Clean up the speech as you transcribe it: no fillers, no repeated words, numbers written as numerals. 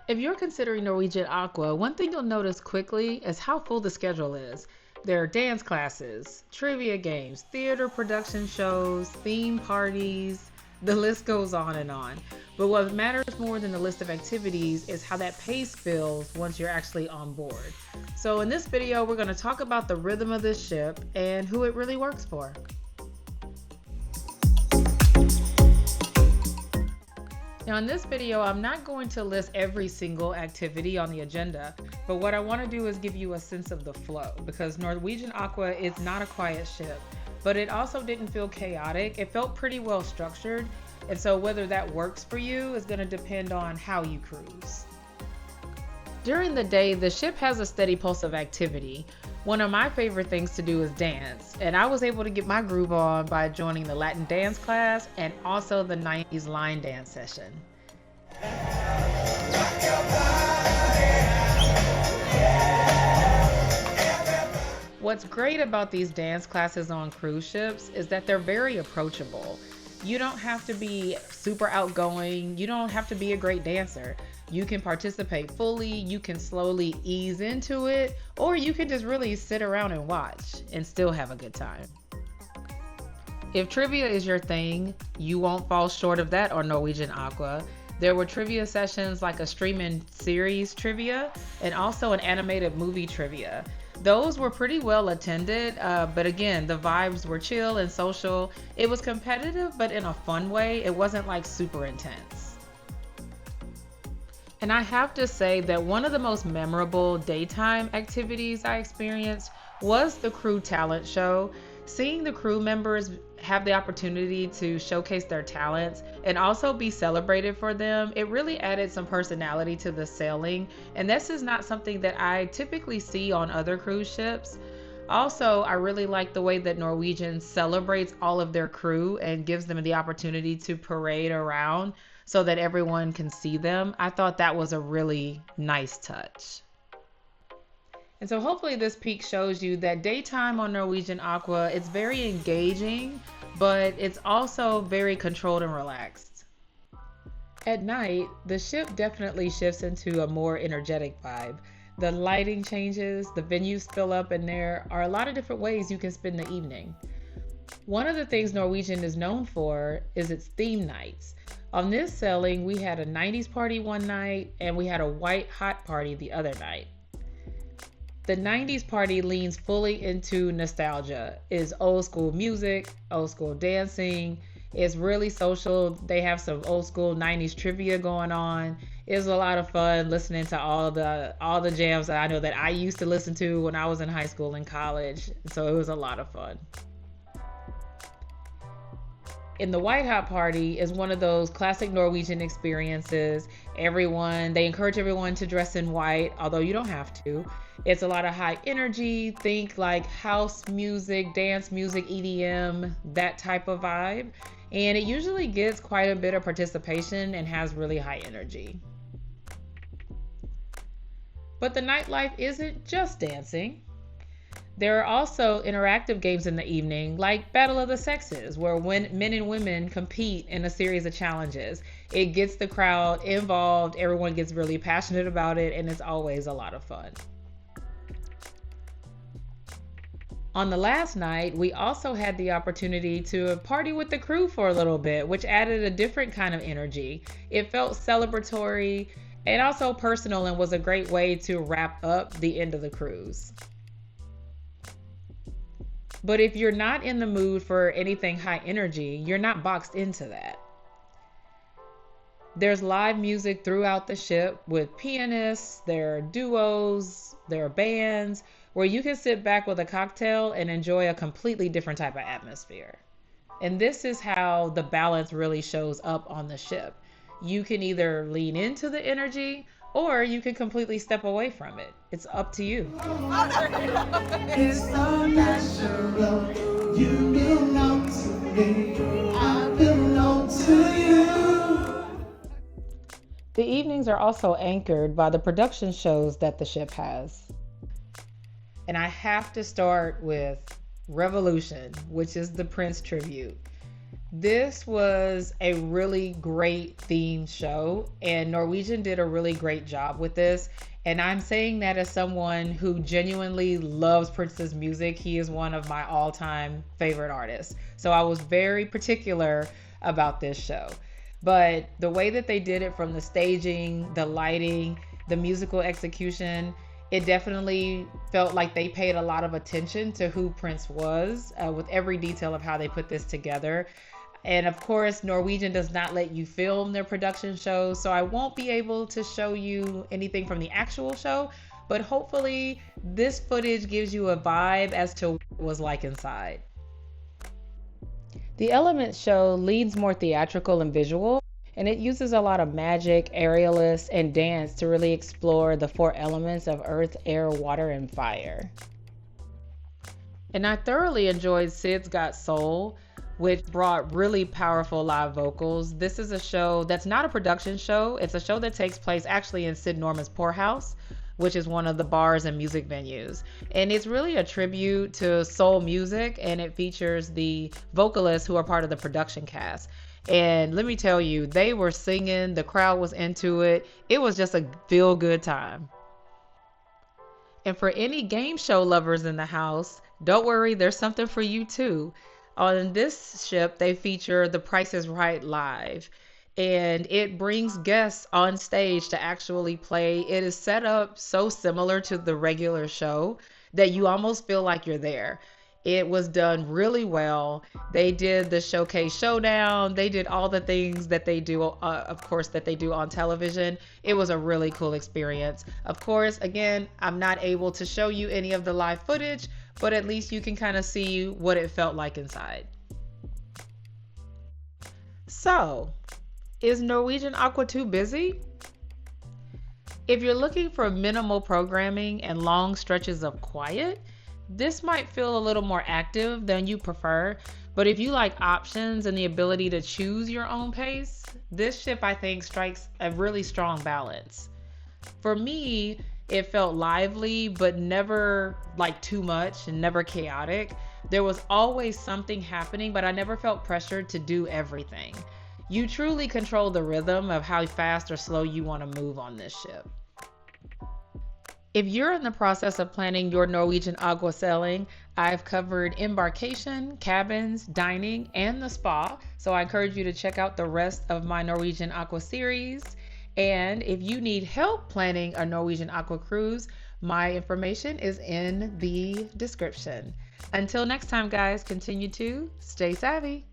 If you're considering Norwegian Aqua, one thing you'll notice quickly is how full the schedule is. There are dance classes, trivia games, theater production shows, theme parties, the list goes on and on. But what matters more than the list of activities is how that pace feels once you're actually on board. So in this video, we're going to talk about the rhythm of this ship and who it really works for. Now in this video, I'm not going to list every single activity on the agenda, but what I want to do is give you a sense of the flow, because Norwegian Aqua is not a quiet ship, but it also didn't feel chaotic. It felt pretty well structured, and so whether that works for you is going to depend on how you cruise. During the day, the ship has a steady pulse of activity. One of my favorite things to do is dance, and I was able to get my groove on by joining the Latin dance class and also the 90s line dance session. What's great about these dance classes on cruise ships is that they're very approachable. You don't have to be super outgoing, you don't have to be a great dancer. You can participate fully, you can slowly ease into it, or you can just really sit around and watch and still have a good time. If trivia is your thing, you won't fall short of that on Norwegian Aqua. There were trivia sessions like a streaming series trivia and also an animated movie trivia. Those were pretty well attended, but again, the vibes were chill and social. It was competitive, but in a fun way. It wasn't like super intense. And I have to say that one of the most memorable daytime activities I experienced was the crew talent show. Seeing the crew members have the opportunity to showcase their talents and also be celebrated for them, it really added some personality to the sailing. And this is not something that I typically see on other cruise ships. Also, I really like the way that Norwegian celebrates all of their crew and gives them the opportunity to parade around so that everyone can see them. I thought that was a really nice touch. And so hopefully this peek shows you that daytime on Norwegian Aqua, it's very engaging, but it's also very controlled and relaxed. At night, the ship definitely shifts into a more energetic vibe. The lighting changes, the venues fill up, and there are a lot of different ways you can spend the evening. One of the things Norwegian is known for is its theme nights. On this sailing, we had a 90s party one night and we had a white hot party the other night. The 90s party leans fully into nostalgia. It's old school music, old school dancing. It's really social. They have some old school 90s trivia going on. It's a lot of fun listening to all the jams that I know that I used to listen to when I was in high school and college. So it was a lot of fun. In the White Hot Party is one of those classic Norwegian experiences. They encourage everyone to dress in white, although you don't have to. It's a lot of high energy, think like house music, dance music, EDM, that type of vibe. And it usually gets quite a bit of participation and has really high energy. But the nightlife isn't just dancing. There are also interactive games in the evening, like Battle of the Sexes, where men and women compete in a series of challenges. It gets the crowd involved, everyone gets really passionate about it, and it's always a lot of fun. On the last night, we also had the opportunity to party with the crew for a little bit, which added a different kind of energy. It felt celebratory and also personal and was a great way to wrap up the end of the cruise. But if you're not in the mood for anything high energy, you're not boxed into that. There's live music throughout the ship with pianists, there are duos, there are bands, where you can sit back with a cocktail and enjoy a completely different type of atmosphere. And this is how the balance really shows up on the ship. You can either lean into the energy or you can completely step away from it. It's up to you. It's so natural. You belong to me. I belong to you. The evenings are also anchored by the production shows that the ship has. And I have to start with Revolution, which is the Prince tribute. This was a really great themed show, and Norwegian did a really great job with this. And I'm saying that as someone who genuinely loves Prince's music. He is one of my all-time favorite artists. So I was very particular about this show. But the way that they did it, from the staging, the lighting, the musical execution, it definitely felt like they paid a lot of attention to who Prince was, with every detail of how they put this together. And of course, Norwegian does not let you film their production shows, so I won't be able to show you anything from the actual show, but hopefully this footage gives you a vibe as to what it was like inside. The Elements show leans more theatrical and visual, and it uses a lot of magic, aerialists, and dance to really explore the four elements of earth, air, water, and fire. And I thoroughly enjoyed Sid's Got Soul, which brought really powerful live vocals. This is a show that's not a production show. It's a show that takes place actually in Sid Norman's Poorhouse, which is one of the bars and music venues. And it's really a tribute to soul music, and it features the vocalists who are part of the production cast. And let me tell you, they were singing, the crowd was into it. It was just a feel-good time. And for any game show lovers in the house, don't worry, there's something for you too. On this ship, they feature The Price is Right live, and it brings guests on stage to actually play. It is set up so similar to the regular show that you almost feel like you're there. It was done really well. They did the showcase showdown. They did all the things that they do, of course, that they do on television. It was a really cool experience. Of course, again, I'm not able to show you any of the live footage, but at least you can kind of see what it felt like inside. So, is Norwegian Aqua too busy? If you're looking for minimal programming and long stretches of quiet, this might feel a little more active than you prefer, but if you like options and the ability to choose your own pace, this ship, I think, strikes a really strong balance. For me, it felt lively, but never like too much and never chaotic. There was always something happening, but I never felt pressured to do everything. You truly control the rhythm of how fast or slow you want to move on this ship. If you're in the process of planning your Norwegian Aqua sailing, I've covered embarkation, cabins, dining, and the spa. So I encourage you to check out the rest of my Norwegian Aqua series. And if you need help planning a Norwegian Aqua cruise, my information is in the description. Until next time, guys, continue to stay savvy.